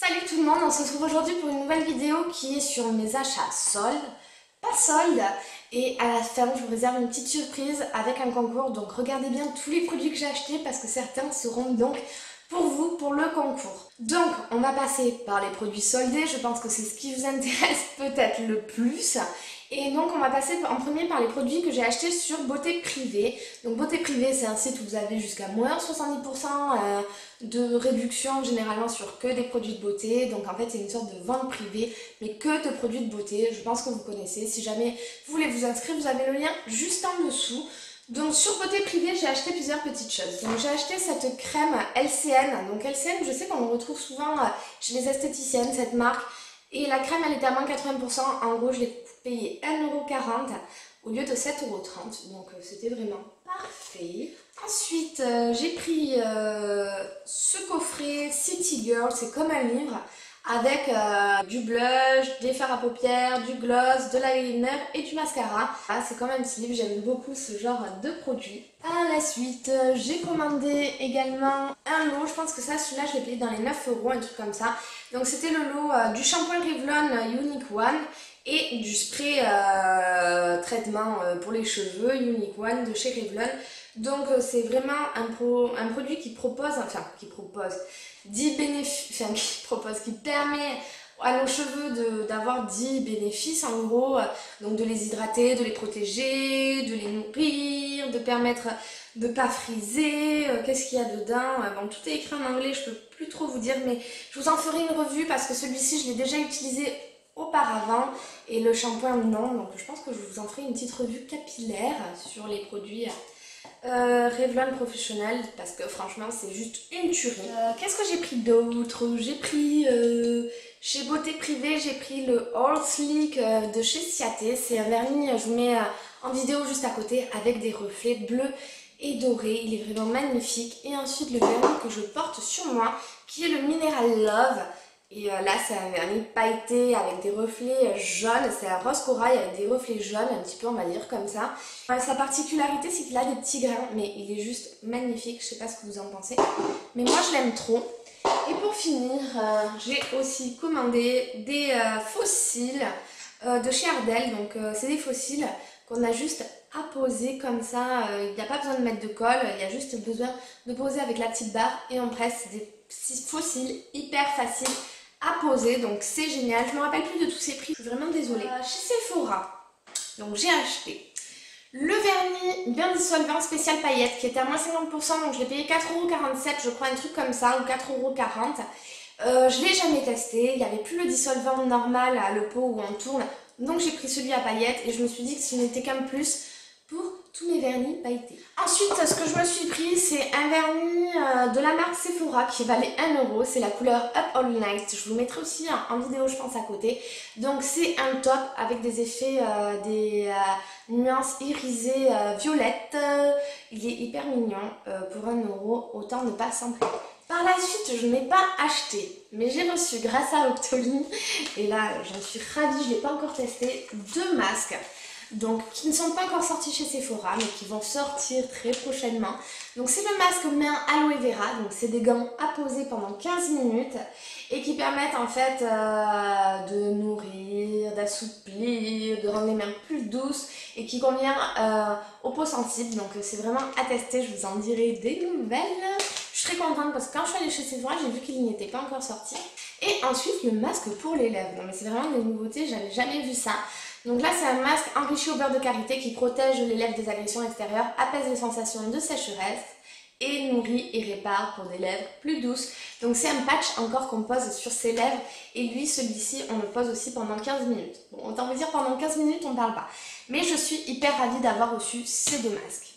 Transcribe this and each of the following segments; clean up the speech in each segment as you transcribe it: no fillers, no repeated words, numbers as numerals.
Salut tout le monde, on se retrouve aujourd'hui pour une nouvelle vidéo qui est sur mes achats soldes, pas soldes, et à la fin je vous réserve une petite surprise avec un concours, donc regardez bien tous les produits que j'ai achetés parce que certains seront donc pour vous, pour le concours. Donc on va passer par les produits soldés, je pense que c'est ce qui vous intéresse peut-être le plus. Et donc on va passer en premier par les produits que j'ai achetés sur Beauté Privée. Donc Beauté Privée, c'est un site où vous avez jusqu'à moins 70% de réduction généralement sur que des produits de beauté. Donc en fait c'est une sorte de vente privée mais que de produits de beauté. Je pense que vous connaissez. Si jamais vous voulez vous inscrire, vous avez le lien juste en dessous. Donc sur Beauté Privée, j'ai acheté plusieurs petites choses. Donc j'ai acheté cette crème LCN. Donc LCN, je sais qu'on le retrouve souvent chez les esthéticiennes, cette marque. Et la crème, elle était à moins 80%. En gros, je l'ai payée 1,40 € au lieu de 7,30 €. Donc c'était vraiment parfait. Ensuite, j'ai pris ce coffret City Girl. C'est comme un livre avec du blush, des fards à paupières, du gloss, de l'eyeliner et du mascara. Ah, c'est quand même un petit livre, j'aime beaucoup ce genre de produit. À la suite, j'ai commandé également un lot, je pense que ça, celui-là, je l'ai payé dans les 9 €, un truc comme ça. Donc c'était le lot du shampoing Revlon Unique One et du spray traitement pour les cheveux Unique One de chez Revlon. Donc c'est vraiment un produit qui propose, qui permet à nos cheveux d'avoir 10 bénéfices en gros, donc de les hydrater, de les protéger, de les nourrir, de permettre de pas friser. Qu'est-ce qu'il y a dedans? Bon, tout est écrit en anglais, je peux plus trop vous dire, mais je vous en ferai une revue parce que celui-ci je l'ai déjà utilisé auparavant et le shampoing non, donc je pense que je vous en ferai une petite revue capillaire sur les produits Revlon Professionnel parce que franchement c'est juste une tuerie. Qu'est-ce que j'ai pris d'autre? J'ai pris chez Beauté Privée, j'ai pris le All Sleek de chez Ciaté. C'est un vernis, je vous mets en vidéo juste à côté avec des reflets bleus et dorés. Il est vraiment magnifique. Et ensuite le vernis que je porte sur moi qui est le Mineral Love. Et là, c'est un vernis pailleté avec des reflets jaunes. C'est un rose corail avec des reflets jaunes, un petit peu, on va dire, comme ça. Sa particularité, c'est qu'il a des petits grains, mais il est juste magnifique. Je sais pas ce que vous en pensez, mais moi, je l'aime trop. Et pour finir, j'ai aussi commandé des fossiles de chez Ardell. Donc, c'est des fossiles qu'on a juste à poser comme ça. Il n'y a pas besoin de mettre de colle, il y a juste besoin de poser avec la petite barre et on presse. Des fossiles hyper faciles à poser, donc c'est génial. Je me rappelle plus de tous ces prix, je suis vraiment désolée. Chez Sephora, donc j'ai acheté le vernis bien dissolvant spécial paillettes qui était à moins 50%, donc je l'ai payé 4,47 €, je crois, un truc comme ça, ou 4,40 €. Je l'ai jamais testé, il n'y avait plus le dissolvant normal à le pot où on tourne, donc j'ai pris celui à paillettes et je me suis dit que ce n'était qu'un plus pour tous mes vernis pailletés. Ensuite, ce que je me suis pris, c'est un vernis de la marque Sephora qui valait 1 €. C'est la couleur Up All Night. Je vous mettrai aussi en vidéo, je pense, à côté. Donc, c'est un top avec des effets, des nuances irisées violettes. Il est hyper mignon. Pour 1 €, autant ne pas s'en priver. Par la suite, je n'ai pas acheté, mais j'ai reçu grâce à Octoly, et là, j'en suis ravie, je ne l'ai pas encore testé, 2 masques. Donc qui ne sont pas encore sortis chez Sephora mais qui vont sortir très prochainement. Donc c'est le masque main aloe vera, donc c'est des gants à poser pendant 15 minutes et qui permettent en fait de nourrir, d'assouplir, de rendre les mains plus douces et qui convient aux peaux sensibles. Donc c'est vraiment à tester, je vous en dirai des nouvelles. Je suis très contente parce que quand je suis allée chez Sephora, j'ai vu qu'il n'y était pas encore sorti. Et ensuite le masque pour les lèvres, non mais c'est vraiment des nouveautés, j'avais jamais vu ça. Donc là c'est un masque enrichi au beurre de karité qui protège les lèvres des agressions extérieures, apaise les sensations de sécheresse et nourrit et répare pour des lèvres plus douces. Donc c'est un patch encore qu'on pose sur ses lèvres et lui celui-ci on le pose aussi pendant 15 minutes. Bon, autant vous dire pendant 15 minutes on ne parle pas. Mais je suis hyper ravie d'avoir reçu ces 2 masques.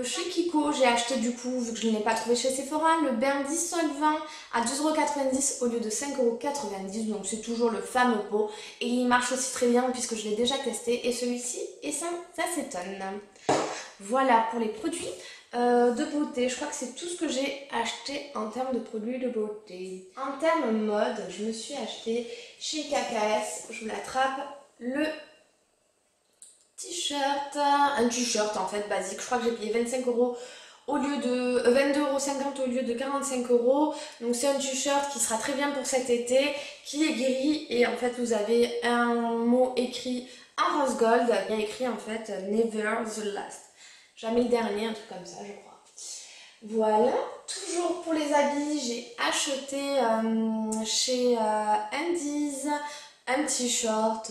Chez Kiko, j'ai acheté du coup, vu que je ne l'ai pas trouvé chez Sephora, le bain dissolvant à 2,90 € au lieu de 5,90 €. Donc c'est toujours le fameux pot. Et il marche aussi très bien puisque je l'ai déjà testé. Et celui-ci est sans acétone. Voilà pour les produits de beauté. Je crois que c'est tout ce que j'ai acheté en termes de produits de beauté. En termes mode, je me suis acheté chez KKS, je vous l'attrape, le t-shirt, un t-shirt en fait basique, je crois que j'ai payé 25 € au lieu de 22,50 € au lieu de 45 €. Donc c'est un t-shirt qui sera très bien pour cet été, qui est gris et en fait vous avez un mot écrit en rose gold. Il y a écrit en fait Never the last. Jamais le dernier, un truc comme ça je crois. Voilà, toujours pour les habits, j'ai acheté chez Andy's un t-shirt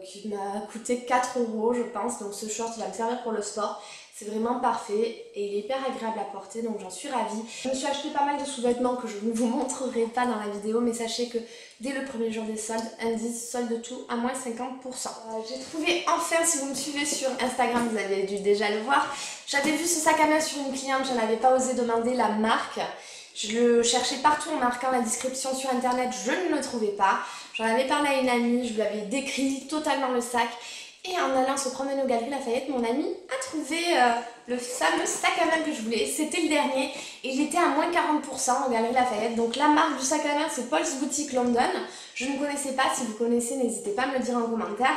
qui m'a coûté 4 € je pense. Donc ce short il va me servir pour le sport. C'est vraiment parfait et il est hyper agréable à porter, donc j'en suis ravie. Je me suis acheté pas mal de sous-vêtements que je ne vous montrerai pas dans la vidéo, mais sachez que dès le premier jour des soldes, Andy's solde tout à moins 50%. J'ai trouvé enfin, si vous me suivez sur Instagram, vous avez dû déjà le voir, j'avais vu ce sac à main sur une cliente, je n'avais pas osé demander la marque. Je le cherchais partout en marquant la description sur internet, je ne le trouvais pas. J'en avais parlé à une amie, je lui avais décrit totalement le sac. Et en allant se promener aux Galeries Lafayette, mon ami a trouvé le fameux sac à main que je voulais. C'était le dernier et il était à moins 40% aux Galeries Lafayette. Donc la marque du sac à main c'est Paul's Boutique London. Je ne connaissais pas, si vous connaissez n'hésitez pas à me le dire en commentaire.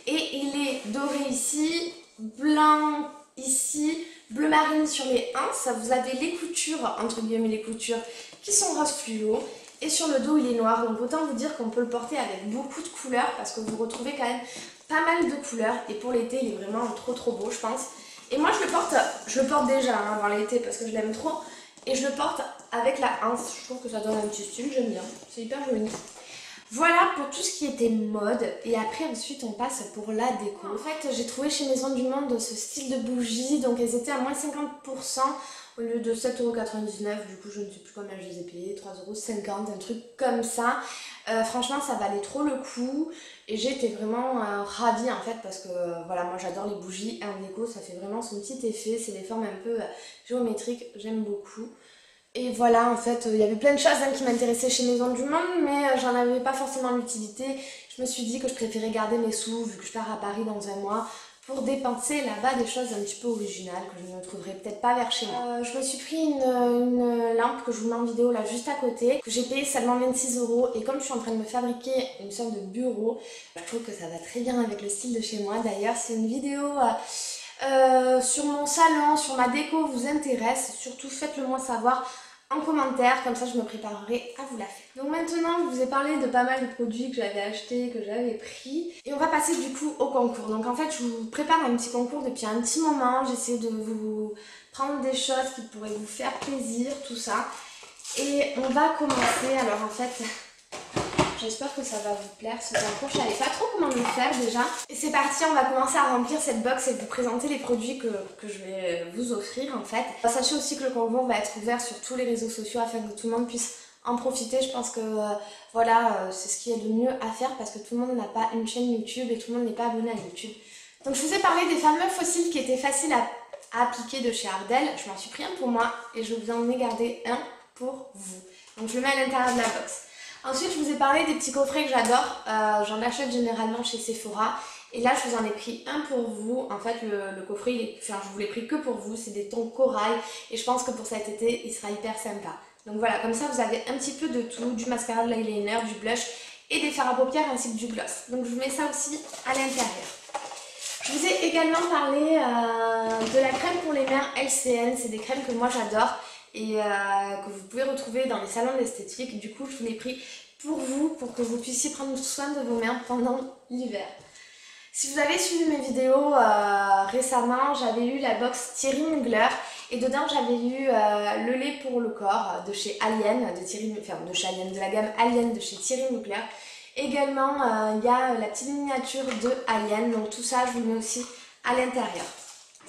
Et il est doré ici, blanc ici, bleu marine sur les hanches. Vous avez les coutures, entre guillemets les coutures, qui sont rose fluo. Et sur le dos il est noir, donc autant vous dire qu'on peut le porter avec beaucoup de couleurs parce que vous retrouvez quand même pas mal de couleurs et pour l'été il est vraiment trop beau je pense. Et moi je le porte déjà hein, avant l'été parce que je l'aime trop et je le porte avec la hanche, je trouve que ça donne un petit style, j'aime bien, c'est hyper joli. Voilà pour tout ce qui était mode et après ensuite on passe pour la déco. En fait j'ai trouvé chez Maison du Monde ce style de bougies, donc elles étaient à moins 50% au lieu de 7,99 €, du coup je ne sais plus combien je les ai payées, 3,50 €, un truc comme ça. Franchement ça valait trop le coup et j'étais vraiment ravie en fait parce que voilà moi j'adore les bougies en déco, ça fait vraiment son petit effet, c'est des formes un peu géométriques, j'aime beaucoup. Et voilà, en fait, il y avait plein de choses hein, qui m'intéressaient chez Maison du Monde, mais j'en avais pas forcément l'utilité. Je me suis dit que je préférais garder mes sous, vu que je pars à Paris dans un mois, pour dépenser là-bas des choses un petit peu originales que je ne trouverai peut-être pas vers chez moi. Je me suis pris une lampe que je vous mets en vidéo là juste à côté, que j'ai payé seulement 26 € et comme je suis en train de me fabriquer une sorte de bureau, je trouve que ça va très bien avec le style de chez moi. D'ailleurs, c'est une vidéo sur mon salon, sur ma déco vous intéresse, surtout faites-le moi savoir en commentaire, comme ça je me préparerai à vous la faire. Donc maintenant je vous ai parlé de pas mal de produits que j'avais achetés, que j'avais pris et on va passer du coup au concours. Donc en fait je vous prépare un petit concours depuis un petit moment, j'essaie de vous prendre des choses qui pourraient vous faire plaisir, tout ça. Et on va commencer, alors en fait j'espère que ça va vous plaire ce concours, je savais pas trop comment le faire déjà. Et c'est parti, on va commencer à remplir cette box et vous présenter les produits que je vais vous offrir en fait. Sachez aussi que le concours va être ouvert sur tous les réseaux sociaux afin que tout le monde puisse en profiter. Je pense que voilà, c'est ce qu'il y a de mieux à faire parce que tout le monde n'a pas une chaîne YouTube et tout le monde n'est pas abonné à YouTube. Donc je vous ai parlé des fameux fossiles qui étaient faciles à appliquer de chez Ardell. Je m'en suis pris un pour moi et je vous en ai gardé un pour vous. Donc je le mets à l'intérieur de la box. Ensuite, je vous ai parlé des petits coffrets que j'adore. J'en achète généralement chez Sephora. Et là, je vous en ai pris un pour vous. En fait, le coffret, je vous l'ai pris que pour vous. C'est des tons corail. Et je pense que pour cet été, il sera hyper sympa. Donc voilà, comme ça, vous avez un petit peu de tout. Du mascara, de l'eyeliner, du blush et des fards à paupières ainsi que du gloss. Donc je vous mets ça aussi à l'intérieur. Je vous ai également parlé de la crème pour les mains LCN. C'est des crèmes que moi j'adore et que vous pouvez retrouver dans les salons d'esthétique. Du coup, je vous l'ai pris pour vous, pour que vous puissiez prendre soin de vos mains pendant l'hiver. Si vous avez suivi mes vidéos récemment, j'avais eu la box Thierry Mugler et dedans j'avais eu le lait pour le corps de chez Alien, de la gamme Alien de chez Thierry Mugler. Également, il y a la petite miniature de Alien, donc tout ça je vous le mets aussi à l'intérieur.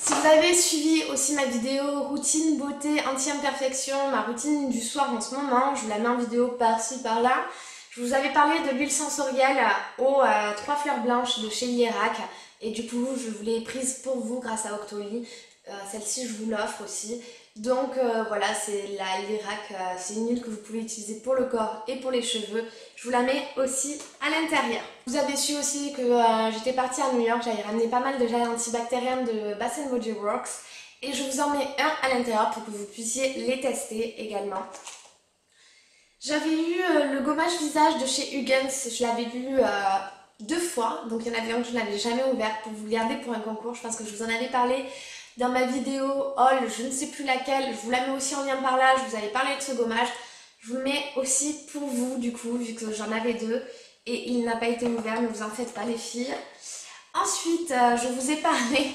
Si vous avez suivi aussi ma vidéo routine beauté anti-imperfection, ma routine du soir en ce moment, je vous la mets en vidéo par-ci par-là. Je vous avais parlé de l'huile sensorielle aux 3 fleurs blanches de chez Lierac et du coup je vous l'ai prise pour vous grâce à Octoly. Celle-ci je vous l'offre aussi. Donc voilà, c'est la Lierac, c'est une huile que vous pouvez utiliser pour le corps et pour les cheveux. Je vous la mets aussi à l'intérieur. Vous avez su aussi que j'étais partie à New York, j'avais ramené pas mal de gel antibactérien de Bath & Body Works et je vous en mets un à l'intérieur pour que vous puissiez les tester également. J'avais eu le gommage visage de chez Hugens, je l'avais eu 2 fois, donc il y en avait un que je n'avais jamais ouvert pour vous le garder pour un concours. Je pense que je vous en avais parlé dans ma vidéo haul, je ne sais plus laquelle, je vous la mets aussi en lien par là, je vous avais parlé de ce gommage. Je vous le mets aussi pour vous du coup, vu que j'en avais deux et il n'a pas été ouvert, ne vous en faites pas les filles. Ensuite, je vous ai parlé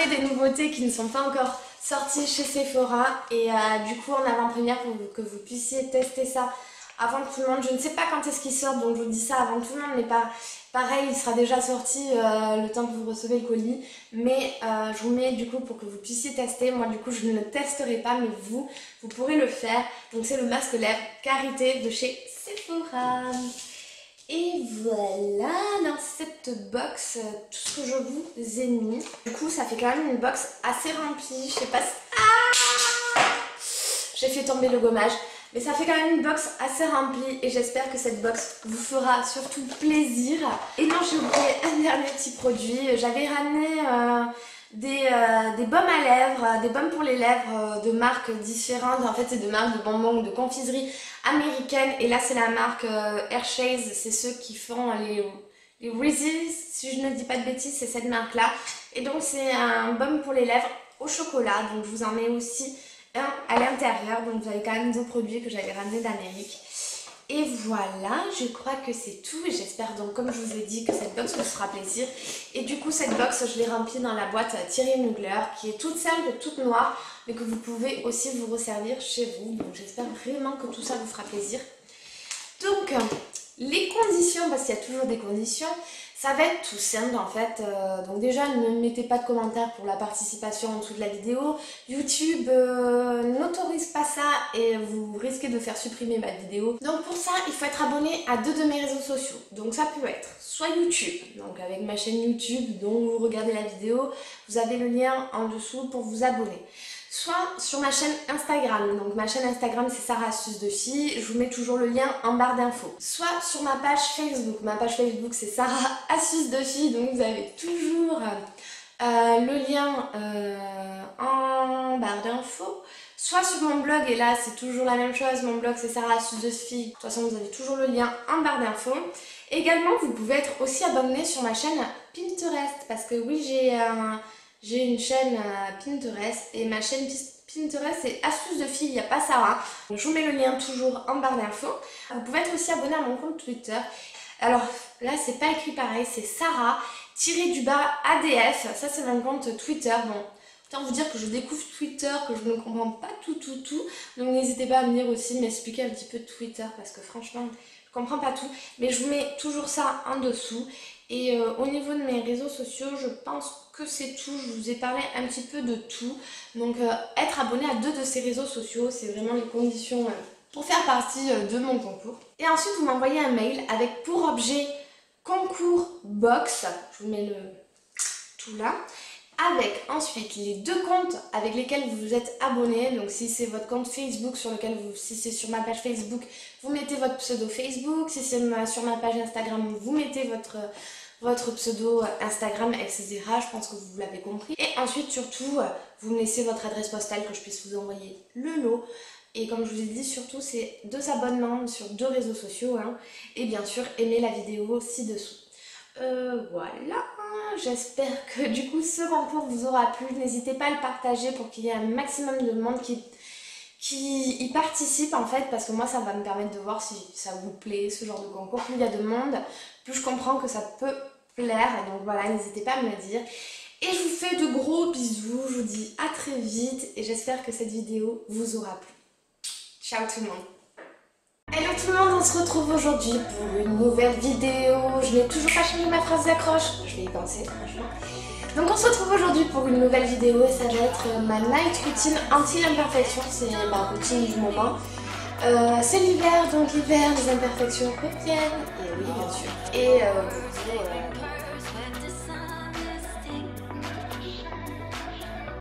des nouveautés qui ne sont pas encore sorties chez Sephora et du coup en avant-première pour que vous puissiez tester ça avant tout le monde. Je ne sais pas quand est-ce qu'il sort, donc je vous dis ça avant tout le monde, mais pareil, il sera déjà sorti le temps que vous recevez le colis. Mais je vous mets du coup pour que vous puissiez tester. Moi du coup je ne le testerai pas, mais vous pourrez le faire. Donc c'est le masque lèvres Karité de chez Sephora. Et voilà, dans cette box, tout ce que je vous ai mis. Du coup ça fait quand même une box assez remplie. Je sais pas si... Ah, j'ai fait tomber le gommage. Mais ça fait quand même une box assez remplie et j'espère que cette box vous fera surtout plaisir. Et non, j'ai oublié un dernier petit produit. J'avais ramené des baumes à lèvres, des baumes pour les lèvres de marques différentes. En fait, c'est de marques de bonbons ou de confiserie américaines. Et là, c'est la marque Hershey's. C'est ceux qui font les Reese's, si je ne dis pas de bêtises, c'est cette marque-là. Et donc, c'est un baume pour les lèvres au chocolat. Donc, je vous en mets aussi un à l'intérieur, donc vous avez quand même deux produits que j'avais ramenés d'Amérique. Et voilà, je crois que c'est tout et j'espère donc, comme je vous ai dit, que cette box vous fera plaisir. Et du coup cette box je l'ai remplie dans la boîte Thierry Mugler qui est toute simple, toute noire, mais que vous pouvez aussi vous resservir chez vous. Donc j'espère vraiment que tout ça vous fera plaisir. Donc les conditions, parce qu'il y a toujours des conditions, ça va être tout simple en fait. Donc déjà ne mettez pas de commentaires pour la participation en dessous de la vidéo. YouTube n'autorise pas ça et vous risquez de faire supprimer ma vidéo. Donc pour ça il faut être abonné à deux de mes réseaux sociaux. Donc ça peut être soit YouTube, donc avec ma chaîne YouTube dont vous regardez la vidéo, vous avez le lien en dessous pour vous abonner. Soit sur ma chaîne Instagram, donc ma chaîne Instagram c'est Sarah Astuce de Fille, je vous mets toujours le lien en barre d'infos. Soit sur ma page Facebook, c'est Sarah Astuce de Fille, donc vous avez toujours le lien en barre d'infos. Soit sur mon blog, et là c'est toujours la même chose, mon blog c'est Sarah Astuce de Fille, de toute façon vous avez toujours le lien en barre d'infos. Également vous pouvez être aussi abonné sur ma chaîne Pinterest, parce que oui j'ai une chaîne Pinterest et ma chaîne Pinterest c'est Astuces de Filles, il n'y a pas Sarah. Je vous mets le lien toujours en barre d'infos. Vous pouvez être aussi abonné à mon compte Twitter. Alors là c'est pas écrit pareil, c'est Sarah-ADF, ça c'est mon compte Twitter. Bon, autant vous dire que je découvre Twitter, que je ne comprends pas tout. Donc n'hésitez pas à venir aussi m'expliquer un petit peu de Twitter parce que franchement je comprends pas tout. Mais je vous mets toujours ça en dessous. Et au niveau de mes réseaux sociaux, je pense que c'est tout. Je vous ai parlé un petit peu de tout. Donc être abonné à deux de ces réseaux sociaux, c'est vraiment les conditions pour faire partie de mon concours. Et ensuite, vous m'envoyez un mail avec pour objet concours box. Je vous mets le tout là. Avec ensuite les deux comptes avec lesquels vous vous êtes abonné. Donc si c'est votre compte Facebook sur lequel si c'est sur ma page Facebook, vous mettez votre pseudo Facebook. Si c'est sur ma page Instagram, vous mettez votre pseudo Instagram, etc. Je pense que vous l'avez compris. Et ensuite surtout, vous me laissez votre adresse postale que je puisse vous envoyer le lot. Et comme je vous ai dit, surtout c'est 2 abonnements sur 2 réseaux sociaux. Hein. Et bien sûr, aimez la vidéo ci-dessous. Voilà, j'espère que du coup ce concours vous aura plu. N'hésitez pas à le partager pour qu'il y ait un maximum de monde qui y participe en fait, parce que moi ça va me permettre de voir si ça vous plaît ce genre de concours. Plus il y a de monde, plus je comprends que ça peut plaire, donc voilà, n'hésitez pas à me le dire. Et je vous fais de gros bisous, je vous dis à très vite et j'espère que cette vidéo vous aura plu. Ciao tout le monde. Hello tout le monde, on se retrouve aujourd'hui pour une nouvelle vidéo. Je n'ai toujours pas changé ma phrase d'accroche, je vais y penser franchement. Donc on se retrouve aujourd'hui pour une nouvelle vidéo et ça va être ma night routine anti-imperfection, c'est ma routine du moment. C'est l'hiver, donc l'hiver, les imperfections reviennent, et oui bien sûr. Et